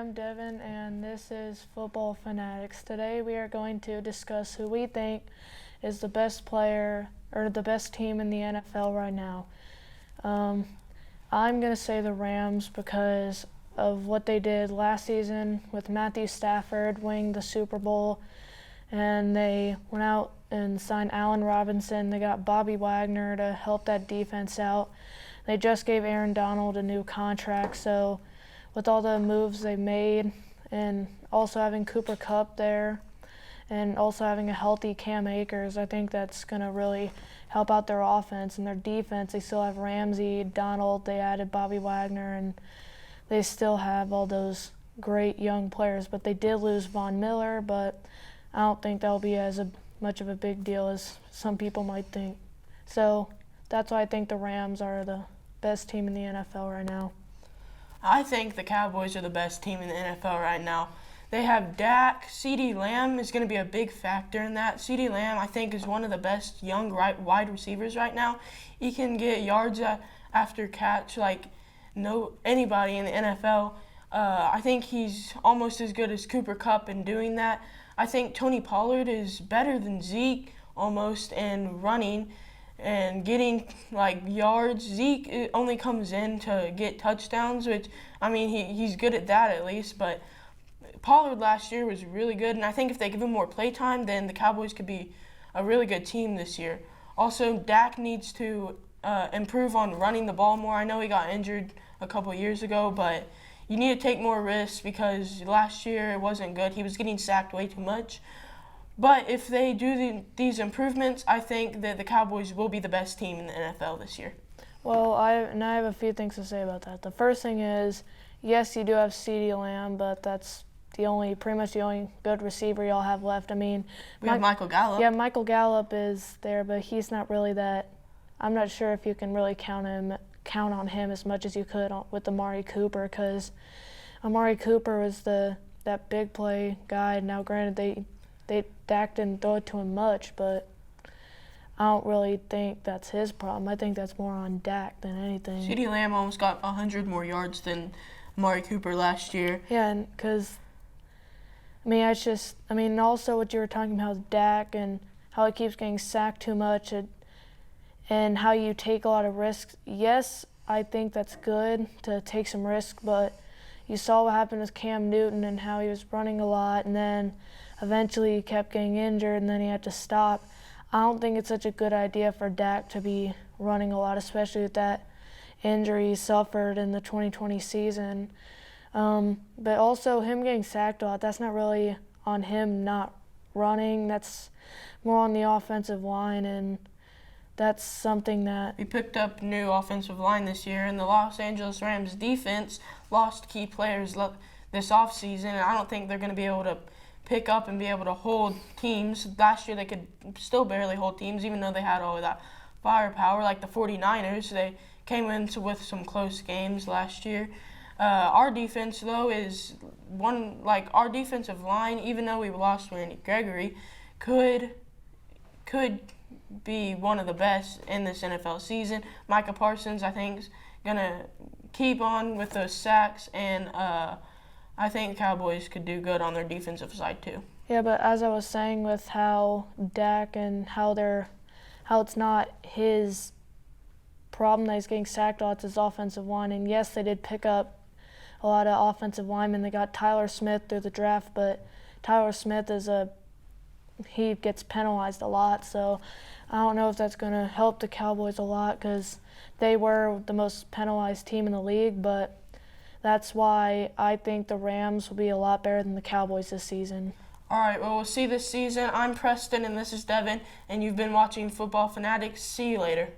I'm Devin, and this is Football Fanatics. Today we are going to discuss who we think is the best player or the best team in the NFL right now. I'm going to say the Rams because of what they did last season with Matthew Stafford winning the Super Bowl, and they went out and signed Allen Robinson. They got Bobby Wagner to help that defense out. They just gave Aaron Donald a new contract, so with all the moves they made and also having Cooper Kupp there and also having a healthy Cam Akers, I think that's going to really help out their offense and their defense. They still have Ramsey, Donald, they added Bobby Wagner, and they still have all those great young players. But they did lose Von Miller, but I don't think that'll be as much of a big deal as some people might think. So that's why I think the Rams are the best team in the NFL right now. I think the Cowboys are the best team in the NFL right now. They have Dak. CeeDee Lamb is going to be a big factor in that. CeeDee Lamb, I think, is one of the best young wide receivers right now. He can get yards after catch like anybody in the NFL. I think he's almost as good as Cooper Kupp in doing that. I think Tony Pollard is better than Zeke almost in running and getting yards. Zeke only comes in to get touchdowns, which, I mean, he's good at that at least, but Pollard last year was really good, and I think if they give him more play time, then the Cowboys could be a really good team this year. Also, Dak needs to improve on running the ball more. I know he got injured a couple years ago, but you need to take more risks because last year it wasn't good. He was getting sacked way too much. But if they do these improvements, I think that the Cowboys will be the best team in the NFL this year. Well, I have a few things to say about that. The first thing is, yes, you do have CeeDee Lamb, but that's pretty much the only good receiver y'all have left. I mean, we have Michael Gallup. Yeah, Michael Gallup is there, but he's not really that. I'm not sure if you can really count on him as much as you could with Amari Cooper, because Amari Cooper was that big play guy. Now, granted, Dak didn't throw it to him much, but I don't really think that's his problem. I think that's more on Dak than anything. CeeDee Lamb almost got 100 more yards than Amari Cooper last year. Yeah, and because, also what you were talking about with Dak and how he keeps getting sacked too much and how you take a lot of risks. Yes, I think that's good to take some risks, but you saw what happened with Cam Newton and how he was running a lot, and then eventually he kept getting injured, and then he had to stop. I don't think it's such a good idea for Dak to be running a lot, especially with that injury he suffered in the 2020 season. But also him getting sacked a lot, that's not really on him not running. That's more on the offensive line, and that's something that... We picked up new offensive line this year, and the Los Angeles Rams defense lost key players this offseason, and I don't think they're going to be able to pick up and be able to hold teams. Last year they could still barely hold teams, even though they had all of that firepower, like the 49ers. They came into with some close games last year. Our defense, though, is our defensive line, even though we lost Randy Gregory, could be one of the best in this NFL season. Micah Parsons, I think, is going to keep on with those sacks, and I think Cowboys could do good on their defensive side too. Yeah, but as I was saying with how Dak and how it's not his problem that he's getting sacked a lot, it's his offensive line. And yes, they did pick up a lot of offensive linemen. They got Tyler Smith through the draft, but Tyler Smith he gets penalized a lot, so I don't know if that's going to help the Cowboys a lot because they were the most penalized team in the league, but that's why I think the Rams will be a lot better than the Cowboys this season. All right, well, we'll see this season. I'm Preston, and this is Devin, and you've been watching Football Fanatics. See you later.